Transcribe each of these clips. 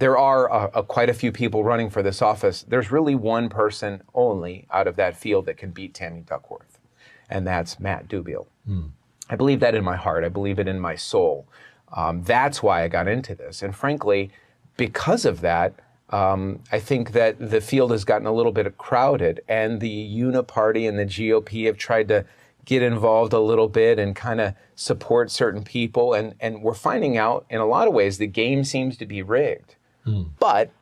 there are quite a few people running for this office. There's really one person only out of that field that can beat Tammy Duckworth, and that's Matt Dubiel. I believe that in my heart. I believe it in my soul. That's why I got into this. And frankly, because of that, I think that the field has gotten a little bit crowded, and the Uniparty and the GOP have tried to get involved a little bit and kind of support certain people. And we're finding out in a lot of ways the game seems to be rigged. But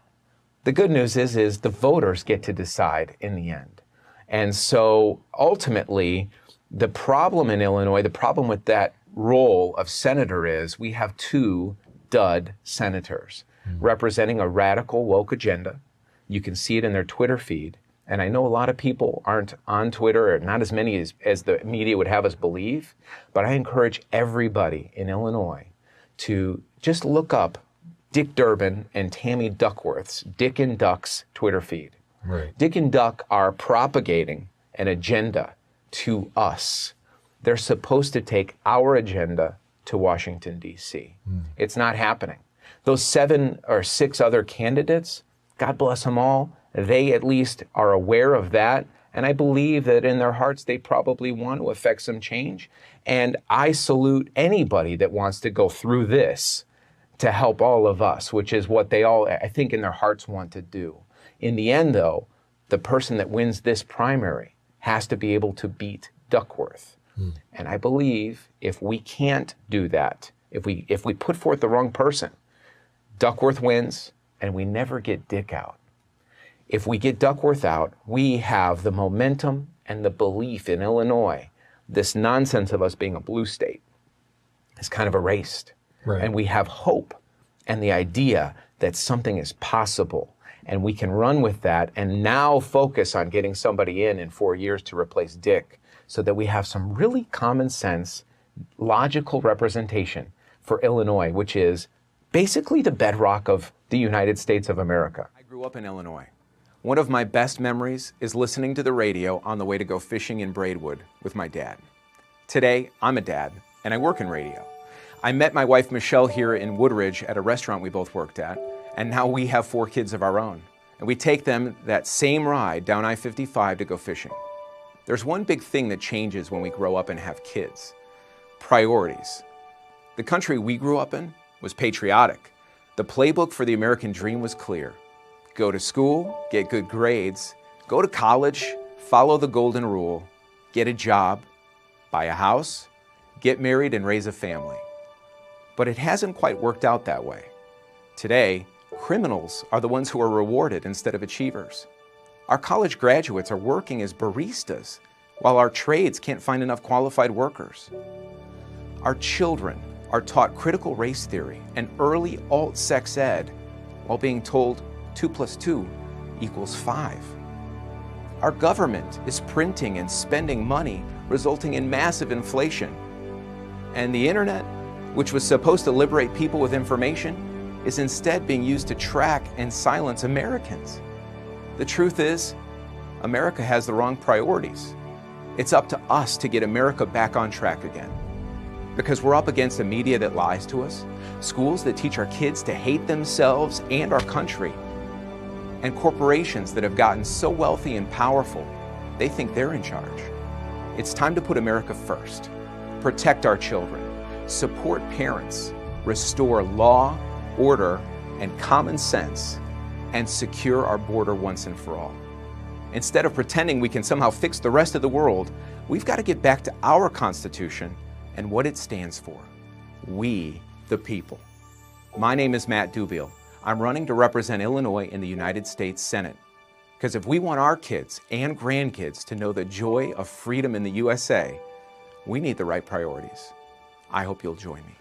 the good news is the voters get to decide in the end. And so ultimately, the problem in Illinois, the problem with that role of senator is we have two dud senators representing a radical woke agenda. You can see it in their Twitter feed. And I know a lot of people aren't on Twitter, or not as many as the media would have us believe, but I encourage everybody in Illinois to just look up Dick Durbin and Tammy Duckworth's Dick and Duck's Twitter feed. Right. Dick and Duck are propagating an agenda to us. They're supposed to take our agenda to Washington, D.C. It's not happening. Those 7 or 6 other candidates, God bless them all, they at least are aware of that. And I believe that in their hearts, they probably want to affect some change. And I salute anybody that wants to go through this to help all of us, which is what they all, I think, in their hearts want to do. In the end, though, the person that wins this primary has to be able to beat Duckworth. And I believe if we can't do that, if we put forth the wrong person, Duckworth wins and we never get Dick out. If we get Duckworth out, we have the momentum and the belief in Illinois. This nonsense of us being a blue state is kind of erased. Right. And we have hope and the idea that something is possible, and we can run with that and now focus on getting somebody in 4 years to replace Dick, so that we have some really common sense, logical representation for Illinois, which is basically the bedrock of the United States of America. I grew up in Illinois. One of my best memories is listening to the radio on the way to go fishing in Braidwood with my dad. Today, I'm a dad, and I work in radio. I met my wife Michelle here in Woodridge at a restaurant we both worked at, and now we have 4 kids of our own. And we take them that same ride down I-55 to go fishing. There's one big thing that changes when we grow up and have kids: priorities. The country we grew up in was patriotic. The playbook for the American dream was clear. Go to school, get good grades, go to college, follow the golden rule, get a job, buy a house, get married, and raise a family. But it hasn't quite worked out that way. Today, criminals are the ones who are rewarded instead of achievers. Our college graduates are working as baristas, while our trades can't find enough qualified workers. Our children are taught critical race theory and early alt-sex ed while being told 2 + 2 = 5. Our government is printing and spending money, resulting in massive inflation. And the internet, which was supposed to liberate people with information, is instead being used to track and silence Americans. The truth is, America has the wrong priorities. It's up to us to get America back on track again. Because we're up against a media that lies to us, schools that teach our kids to hate themselves and our country, and corporations that have gotten so wealthy and powerful, they think they're in charge. It's time to put America first, protect our children, support parents, restore law, order, and common sense, and secure our border once and for all. Instead of pretending we can somehow fix the rest of the world, we've got to get back to our Constitution and what it stands for: we the people. My name is Matt Dubiel. I'm running to represent Illinois in the United States Senate. Because if we want our kids and grandkids to know the joy of freedom in the USA, we need the right priorities. I hope you'll join me.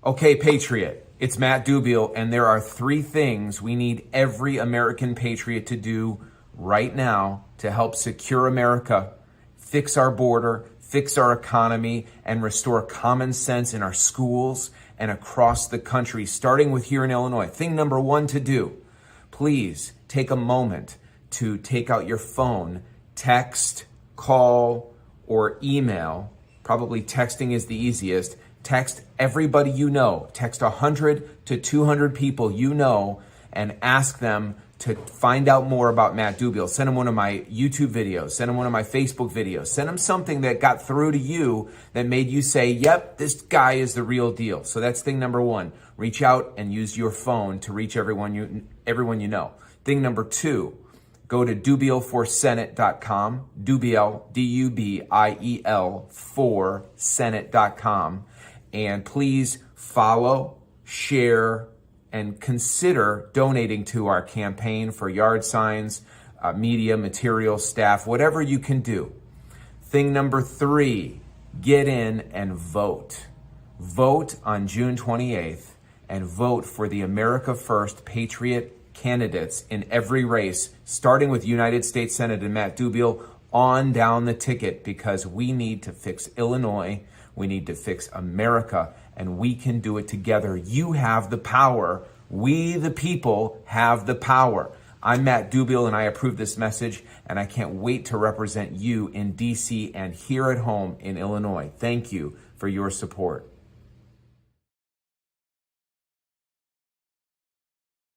Okay, Patriot, it's Matt Dubiel, and there are 3 things we need every American patriot to do right now to help secure America, fix our border, fix our economy, and restore common sense in our schools and across the country, starting with here in Illinois. Thing number 1 to do, please take a moment to take out your phone, text, call, or email. Probably texting is the easiest. Text everybody you know. Text 100 to 200 people you know and ask them to find out more about Matt Dubiel. Send them one of my YouTube videos. Send them one of my Facebook videos. Send them something that got through to you that made you say, yep, this guy is the real deal. So that's thing number 1. Reach out and use your phone to reach everyone you know. Thing number 2, go to dubielforsenate.com, Dubiel, Dubiel, for Senate.com, and please follow, share, and consider donating to our campaign for yard signs, media, material, staff, whatever you can do. Thing number 3, get in and vote. Vote on June 28th and vote for the America First Patriot candidates in every race, starting with United States Senator Matt Dubiel on down the ticket, because we need to fix Illinois, we need to fix America, and we can do it together. You have the power. We, the people, have the power. I'm Matt Dubiel, and I approve this message, and I can't wait to represent you in D.C. and here at home in Illinois. Thank you for your support.